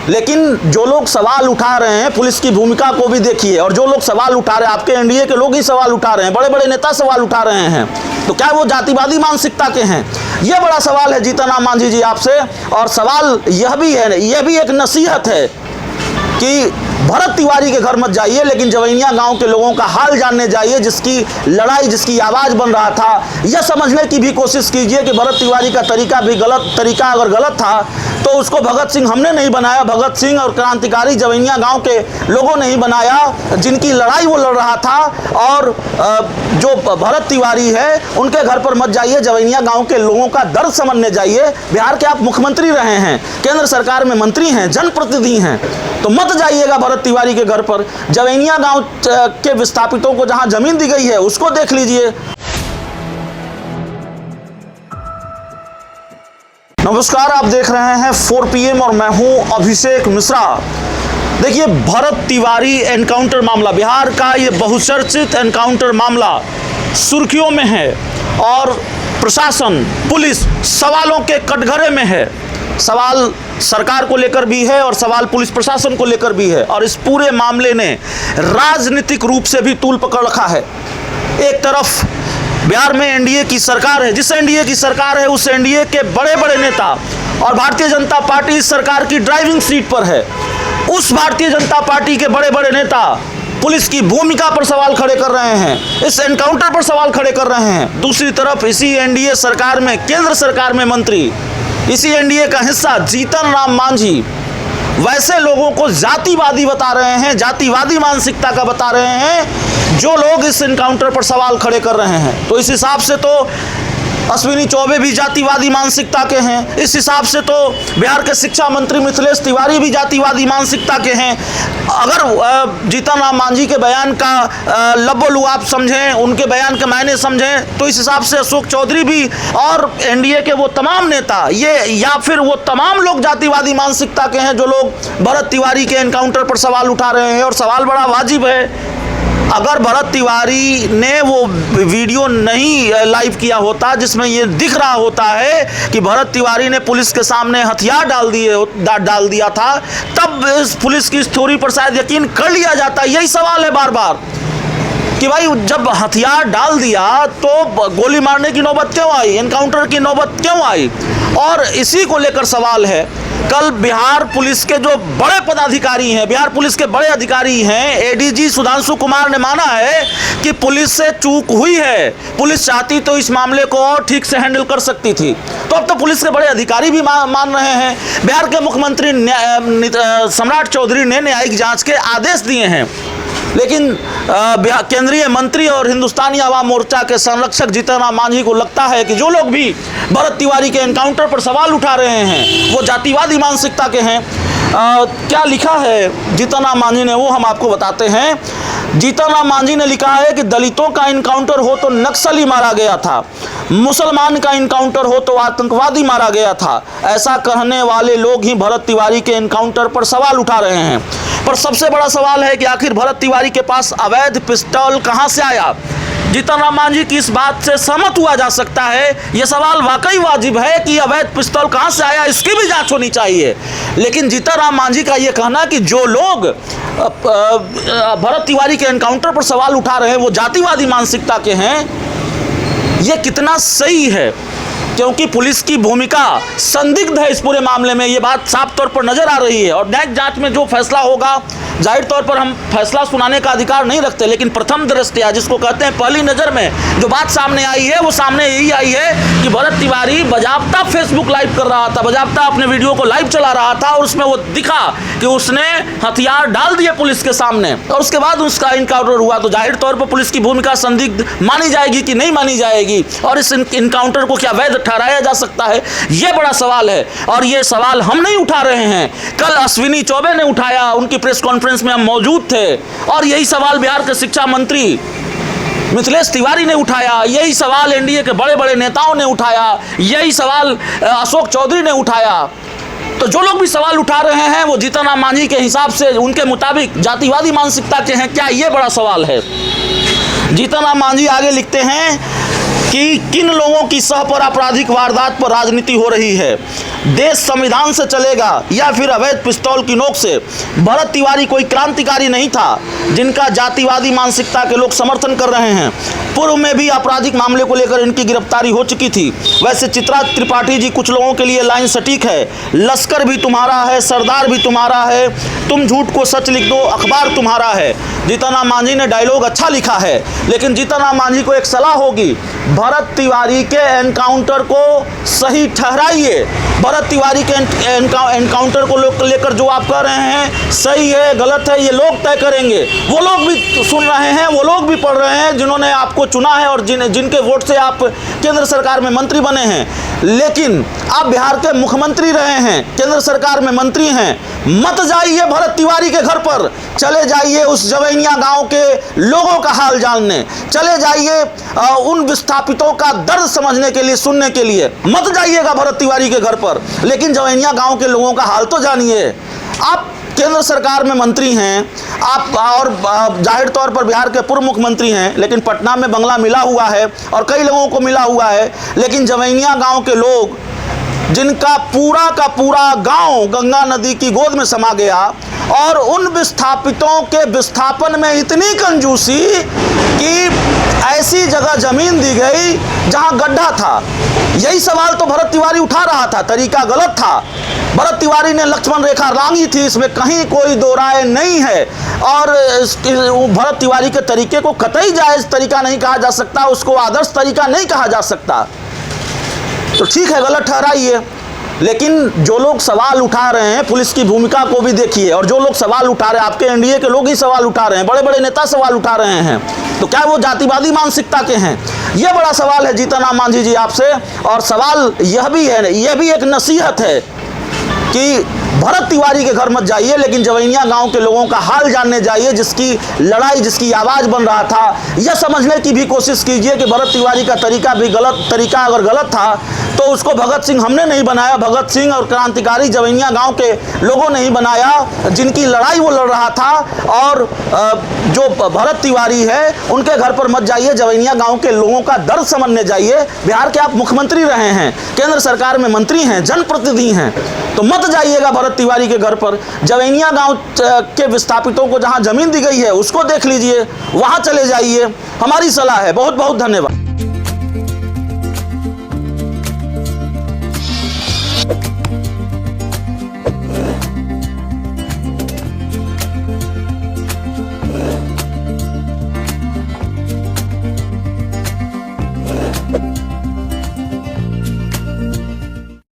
लेकिन जो लोग सवाल उठा रहे हैं पुलिस की भूमिका को भी देखिए, और जो लोग सवाल उठा रहे हैं आपके एनडीए के लोग ही सवाल उठा रहे हैं, बड़े बड़े नेता सवाल उठा रहे हैं, तो क्या वो जातिवादी मानसिकता के हैं? ये बड़ा सवाल है जीतन राम मांझी जी आपसे। और सवाल यह भी है, यह भी एक नसीहत है कि भरत तिवारी के घर मत जाइए, लेकिन जवैनिया गांव के लोगों का हाल जानने जाइए, जिसकी लड़ाई, जिसकी आवाज़ बन रहा था। यह समझने की भी कोशिश कीजिए कि भरत तिवारी का तरीका भी तरीका अगर गलत था तो उसको भगत सिंह हमने नहीं बनाया, भगत सिंह और क्रांतिकारी जवैनिया गांव के लोगों ने ही बनाया, जिनकी लड़ाई वो लड़ रहा था। और जो भरत तिवारी है उनके घर पर मत जाइए, जवैनिया गांव के लोगों का दर्द समझने जाइए। बिहार के आप मुख्यमंत्री रहे हैं, केंद्र सरकार में मंत्री हैं, जनप्रतिनिधि हैं, तो मत जाइएगा भरत तिवारी के घर पर। जवैनिया गांव के विस्थापितों को जहां जमीन दी गई है उसको देख लीजिए। नमस्कार, आप देख रहे हैं 4 PM और मैं हूं अभिषेक मिश्रा। देखिए, भरत तिवारी एनकाउंटर मामला, बिहार का ये बहुचर्चित एनकाउंटर मामला सुर्खियों में है और प्रशासन, पुलिस सवालों के कटघरे में है। सवाल सरकार को लेकर भी है और सवाल पुलिस प्रशासन को लेकर भी है, और इस पूरे मामले ने राजनीतिक रूप से भी तूल पकड़ रखा है। एक तरफ बिहार में एनडीए की सरकार है, जिस एनडीए की सरकार है उस एनडीए के बड़े बड़े नेता, और भारतीय जनता पार्टी इस सरकार की ड्राइविंग सीट पर है। उस भारतीय जनता पार्टी के बड़े बड़े नेता पुलिस की भूमिका पर सवाल खड़े कर रहे हैं, इस एनकाउंटर पर सवाल खड़े कर रहे हैं। दूसरी तरफ इसी एनडीए सरकार में, केंद्र सरकार में मंत्री, इसी एनडीए का हिस्सा जीतन राम मांझी वैसे लोगों को जातिवादी बता रहे हैं, जातिवादी मानसिकता का बता रहे हैं, जो लोग इस एनकाउंटर पर सवाल खड़े कर रहे हैं। तो इस हिसाब से तो अश्विनी चौबे भी जातिवादी मानसिकता के हैं, इस हिसाब से तो बिहार के शिक्षा मंत्री मिथिलेश तिवारी भी जातिवादी मानसिकता के हैं। अगर जीतन राम मांझी के बयान का लबोलुआब समझें, उनके बयान के मायने समझें, तो इस हिसाब से अशोक चौधरी भी और एनडीए के वो तमाम नेता, ये या फिर वो तमाम लोग जातिवादी मानसिकता के हैं जो लोग भरत तिवारी के एनकाउंटर पर सवाल उठा रहे हैं। और सवाल बड़ा वाजिब है। अगर भरत तिवारी ने वो वीडियो नहीं लाइव किया होता जिसमें ये दिख रहा होता है कि भरत तिवारी ने पुलिस के सामने हथियार डाल दिया था, तब इस पुलिस की स्टोरी पर शायद यकीन कर लिया जाता। यही सवाल है बार बार कि भाई जब हथियार डाल दिया तो गोली मारने की नौबत क्यों आई, एनकाउंटर की नौबत क्यों आई? और इसी को लेकर सवाल है। कल बिहार पुलिस के जो बड़े पदाधिकारी हैं, बिहार पुलिस के बड़े अधिकारी हैं, एडीजी सुधांशु कुमार ने माना है कि पुलिस से चूक हुई है, पुलिस चाहती तो इस मामले को और ठीक से हैंडल कर सकती थी। तो अब तो पुलिस के बड़े अधिकारी भी मान रहे हैं। बिहार के मुख्यमंत्री सम्राट चौधरी ने न्यायिक जांच के आदेश दिए हैं, लेकिन केंद्रीय मंत्री और हिंदुस्तानी आवाम मोर्चा के संरक्षक जीतन राम मांझी को लगता है कि जो लोग भी भरत तिवारी के एनकाउंटर पर सवाल उठा रहे हैं वो जातिवादी मानसिकता के हैं। क्या लिखा है जीतन राम मांझी ने, वो हम आपको बताते हैं। जीतन राम मांझी ने लिखा है कि दलितों का इनकाउंटर हो तो नक्सली मारा गया था, मुसलमान का इनकाउंटर हो तो आतंकवादी मारा गया था। ऐसा कहने वाले लोग ही भरत तिवारी के इनकाउंटर पर सवाल उठा रहे हैं। पर सबसे बड़ा सवाल है कि आखिर भरत तिवारी के पास अवैध पिस्तौल कहां से आया? जीतन राम मांझी की इस बात से सहमत हुआ जा सकता है। यह सवाल वाकई वाजिब है कि अवैध पिस्तौल कहां से आया, इसकी भी जांच होनी चाहिए। लेकिन जीतन राम मांझी का यह कहना कि जो लोग भरत तिवारी के एनकाउंटर पर सवाल उठा रहे हैं वो जातिवादी मानसिकता के हैं, यह कितना सही है? क्योंकि पुलिस की भूमिका संदिग्ध है इस पूरे मामले में, ये बात साफ तौर पर नजर आ रही है। और न्यायिक जांच में जो फैसला होगा, जाहिर तौर पर हम फैसला सुनाने का अधिकार नहीं रखते, लेकिन प्रथम दृष्टया, जिसको कहते हैं पहली नज़र में जो बात सामने आई है वो सामने यही आई है कि भरत तिवारी बजाबता फेसबुक लाइव कर रहा था, बजाबता अपने वीडियो को लाइव चला रहा था, और उसमें वो दिखा कि उसने हथियार डाल दिए पुलिस के सामने, और उसके बाद उसका इनकाउंटर हुआ। तो जाहिर तौर पर पुलिस की भूमिका संदिग्ध मानी जाएगी कि नहीं मानी जाएगी, और इस इनकाउंटर को क्या वैध ठहराया जा सकता है, यह बड़ा सवाल है। और ये सवाल हम नहीं उठा रहे हैं, कल अश्विनी चौबे ने उठाया, उनकी प्रेस कॉन्फ्रेंस में हम मौजूद थे, और यही सवाल बिहार के शिक्षा मंत्री मिथिलेश तिवारी ने उठाया, यही सवाल एनडीए के बड़े बड़े नेताओं ने उठाया, यही सवाल अशोक चौधरी ने उठाया। तो जो लोग भी सवाल उठा रहे हैं वो जीतन राम मांझी के हिसाब से, उनके मुताबिक जातिवादी मानसिकता के हैं। क्या ये बड़ा सवाल है? जीतन राम मांझी आगे लिखते हैं कि किन लोगों की सह पर आपराधिक वारदात पर राजनीति हो रही है। देश संविधान से चलेगा या फिर अवैध पिस्तौल की नोक से। भरत तिवारी कोई क्रांतिकारी नहीं था जिनका जातिवादी मानसिकता के लोग समर्थन कर रहे हैं। पूर्व में भी आपराधिक मामले को लेकर इनकी गिरफ्तारी हो चुकी थी। वैसे चित्रा त्रिपाठी जी, कुछ लोगों के लिए लाइन सटीक है, लश्कर भी तुम्हारा है, सरदार भी तुम्हारा है, तुम झूठ को सच लिख दो, अखबार तुम्हारा है। जीतनराम मांझी ने डायलॉग अच्छा लिखा है, लेकिन जीतनराम मांझी को एक सलाह होगी, भरत तिवारी के एनकाउंटर को सही ठहराइए। भरत तिवारी के एनकाउंटर को लेकर जो आप कह रहे हैं सही है गलत है, ये लोग तय करेंगे। वो लोग भी सुन रहे हैं, वो लोग भी पढ़ रहे हैं जिन्होंने आपको चुना है और जिनके वोट से आप केंद्र सरकार में मंत्री बने हैं। लेकिन आप बिहार के मुख्यमंत्री रहे हैं, केंद्र सरकार में मंत्री हैं। मत जाइए भरत तिवारी के घर पर, चले जाइए उस जवैनिया गांव के लोगों का हाल जानने, चले जाइए उन विस्थापितों का दर्द समझने के लिए, सुनने के लिए। मत जाइएगा भरत तिवारी के घर पर, लेकिन जवैनिया गांव के लोगों का हाल तो जानिए। आप केंद्र सरकार में मंत्री हैं आप, और जाहिर तौर पर बिहार के पूर्व मुख्यमंत्री हैं, लेकिन पटना में बंगला मिला हुआ है और कई लोगों को मिला हुआ है। लेकिन जवैनिया गांव के लोग, जिनका पूरा का पूरा गांव गंगा नदी की गोद में समा गया, और उन विस्थापितों के विस्थापन में इतनी कंजूसी कि ऐसी जगह जमीन दी गई जहां गड्ढा था। यही सवाल तो भरत तिवारी उठा रहा था, तरीका गलत था। भरत तिवारी ने लक्ष्मण रेखा लांघी थी, इसमें कहीं कोई दो राय नहीं है। और भरत तिवारी के तरीके को कतई जायज़ तरीका नहीं कहा जा सकता, उसको आदर्श तरीका नहीं कहा जा सकता। तो ठीक है, गलत ठहराइए, लेकिन जो लोग सवाल उठा रहे हैं, पुलिस की भूमिका को भी देखिए। और जो लोग सवाल उठा रहे हैं, आपके एनडीए के लोग ही सवाल उठा रहे हैं, बड़े बड़े नेता सवाल उठा रहे हैं, तो क्या वो जातिवादी मानसिकता के हैं? यह बड़ा सवाल है जीतनराम मांझी जी आपसे। और सवाल यह भी है, यह भी एक नसीहत है कि भरत तिवारी के घर मत जाइए, लेकिन जवैनिया गांव के लोगों का हाल जानने जाइए, जिसकी लड़ाई, जिसकी आवाज़ बन रहा था। यह समझने की भी कोशिश कीजिए कि भरत तिवारी का तरीका भी तरीका अगर गलत था तो उसको भगत सिंह हमने नहीं बनाया, भगत सिंह और क्रांतिकारी जवैनिया गांव के लोगों ने ही बनाया, जिनकी लड़ाई वो लड़ रहा था। और जो भरत तिवारी है उनके घर पर मत जाइए, जवैनिया गाँव के लोगों का दर्द समझने जाइए। बिहार के आप मुख्यमंत्री रहे हैं, केंद्र सरकार में मंत्री हैं, जनप्रतिनिधि हैं, तो मत जाइएगा भरत तिवारी के घर पर। जवैनिया गांव के विस्थापितों को जहां जमीन दी गई है उसको देख लीजिए, वहां चले जाइए, हमारी सलाह है। बहुत बहुत धन्यवाद।